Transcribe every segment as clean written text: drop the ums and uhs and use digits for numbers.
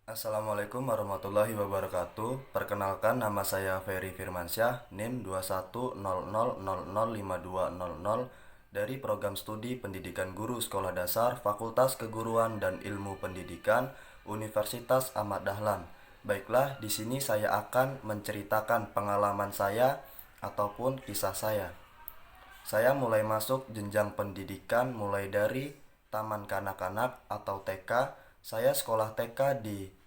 Assalamualaikum warahmatullahi wabarakatuh. Perkenalkan, nama saya Ferry Firmansyah, NIM 2100005200 dari Program Studi Pendidikan Guru Sekolah Dasar Fakultas Keguruan dan Ilmu Pendidikan Universitas Ahmad Dahlan. Baiklah, di sini saya akan menceritakan pengalaman saya ataupun kisah saya. Saya mulai masuk jenjang pendidikan mulai dari Taman Kanak-kanak atau TK. Saya sekolah TK di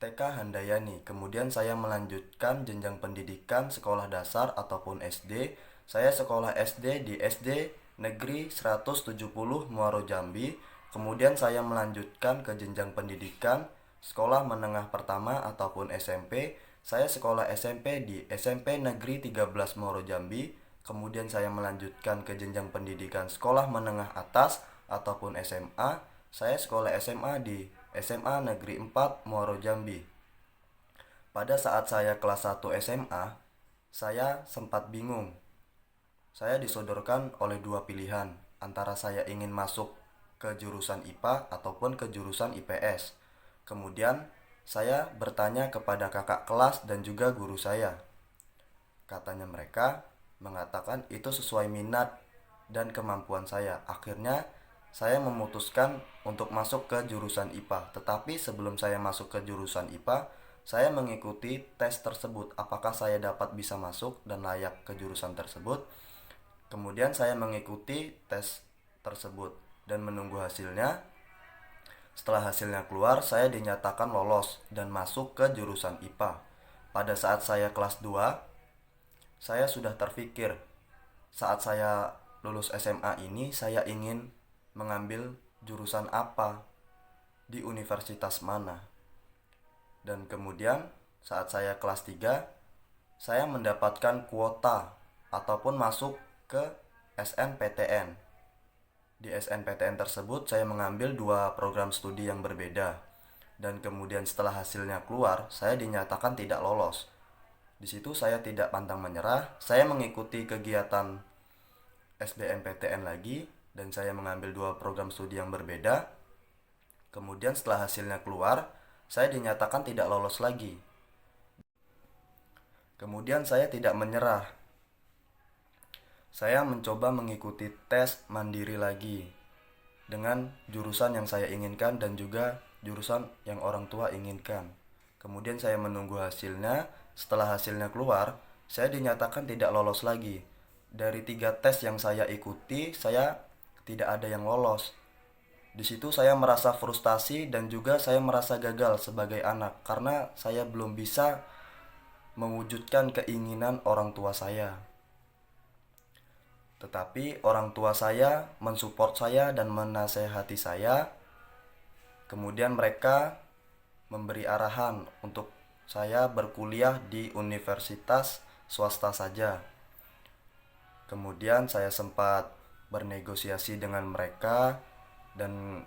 TK Handayani. Kemudian saya melanjutkan jenjang pendidikan sekolah dasar ataupun SD. Saya sekolah SD di SD Negeri 170 Muaro Jambi. Kemudian saya melanjutkan ke jenjang pendidikan sekolah menengah pertama ataupun SMP. Saya sekolah SMP di SMP Negeri 13 Muaro Jambi. Kemudian saya melanjutkan ke jenjang pendidikan sekolah menengah atas ataupun SMA. Saya sekolah SMA di SMA Negeri 4 Muaro Jambi. Pada saat saya kelas 1 SMA, saya sempat bingung. Saya disodorkan oleh dua pilihan, antara saya ingin masuk ke jurusan IPA ataupun ke jurusan IPS. Kemudian saya bertanya kepada kakak kelas dan juga guru saya. Katanya mereka mengatakan itu sesuai minat dan kemampuan saya. Akhirnya saya memutuskan untuk masuk ke jurusan IPA. Tetapi sebelum saya masuk ke jurusan IPA, saya mengikuti tes tersebut. Apakah saya dapat bisa masuk dan layak ke jurusan tersebut? Kemudian saya mengikuti tes tersebut dan menunggu hasilnya. Setelah hasilnya keluar, saya dinyatakan lolos dan masuk ke jurusan IPA. Pada saat saya kelas 2, saya sudah terpikir, saat saya lulus SMA ini saya ingin mengambil jurusan apa, di universitas mana. Dan kemudian saat saya kelas 3, saya mendapatkan kuota ataupun masuk ke SNPTN. Di SNPTN tersebut saya mengambil dua program studi yang berbeda. Dan kemudian setelah hasilnya keluar, saya dinyatakan tidak lolos. Di situ saya tidak pantang menyerah, saya mengikuti kegiatan SBMPTN lagi dan saya mengambil dua program studi yang berbeda. Kemudian setelah hasilnya keluar, saya dinyatakan tidak lolos lagi. Kemudian saya tidak menyerah. Saya mencoba mengikuti tes mandiri lagi dengan jurusan yang saya inginkan dan juga jurusan yang orang tua inginkan. Kemudian saya menunggu hasilnya. Setelah hasilnya keluar, saya dinyatakan tidak lolos lagi. Dari 3 tes yang saya ikuti, saya tidak ada yang lolos. Di situ saya merasa frustasi dan juga saya merasa gagal sebagai anak karena saya belum bisa mewujudkan keinginan orang tua saya. Tetapi orang tua saya mensupport saya dan menasehati saya. Kemudian mereka memberi arahan untuk saya berkuliah di universitas swasta saja. Kemudian saya sempat bernegosiasi dengan mereka dan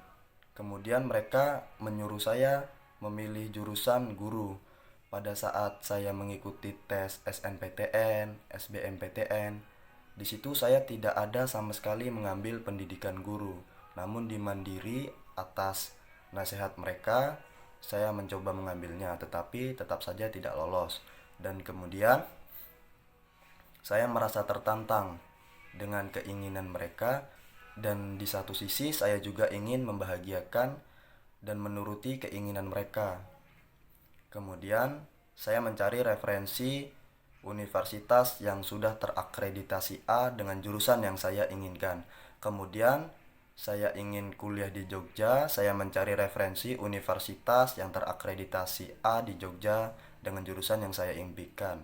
kemudian mereka menyuruh saya memilih jurusan guru. Pada saat saya mengikuti tes SNPTN, SBMPTN, di situ saya tidak ada sama sekali mengambil pendidikan guru. Namun di mandiri atas nasihat mereka, saya mencoba mengambilnya, tetapi tetap saja tidak lolos. Dan kemudian saya merasa tertantang dengan keinginan mereka, dan di satu sisi saya juga ingin membahagiakan dan menuruti keinginan mereka. Kemudian saya mencari referensi universitas yang sudah terakreditasi A dengan jurusan yang saya inginkan. Kemudian saya ingin kuliah di Jogja, saya mencari referensi universitas yang terakreditasi A di Jogja dengan jurusan yang saya impikan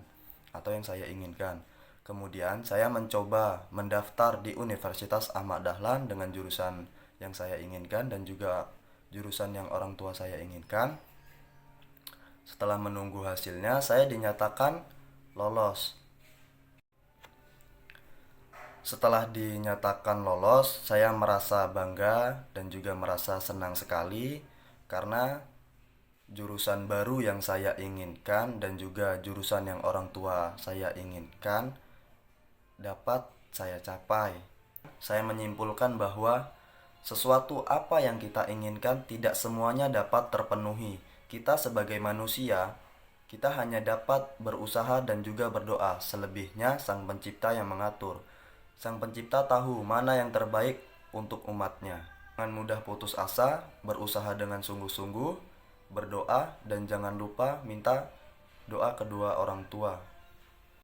atau yang saya inginkan. Kemudian saya mencoba mendaftar di Universitas Ahmad Dahlan dengan jurusan yang saya inginkan dan juga jurusan yang orang tua saya inginkan. Setelah menunggu hasilnya, saya dinyatakan lolos. Setelah dinyatakan lolos, saya merasa bangga dan juga merasa senang sekali karena jurusan baru yang saya inginkan dan juga jurusan yang orang tua saya inginkan dapat saya capai. Saya menyimpulkan bahwa sesuatu apa yang kita inginkan tidak semuanya dapat terpenuhi. Kita sebagai manusia, kita hanya dapat berusaha dan juga berdoa. Selebihnya Sang Pencipta yang mengatur. Sang Pencipta tahu mana yang terbaik untuk umatnya. Jangan mudah putus asa, berusaha dengan sungguh-sungguh, berdoa, dan jangan lupa minta doa kedua orang tua.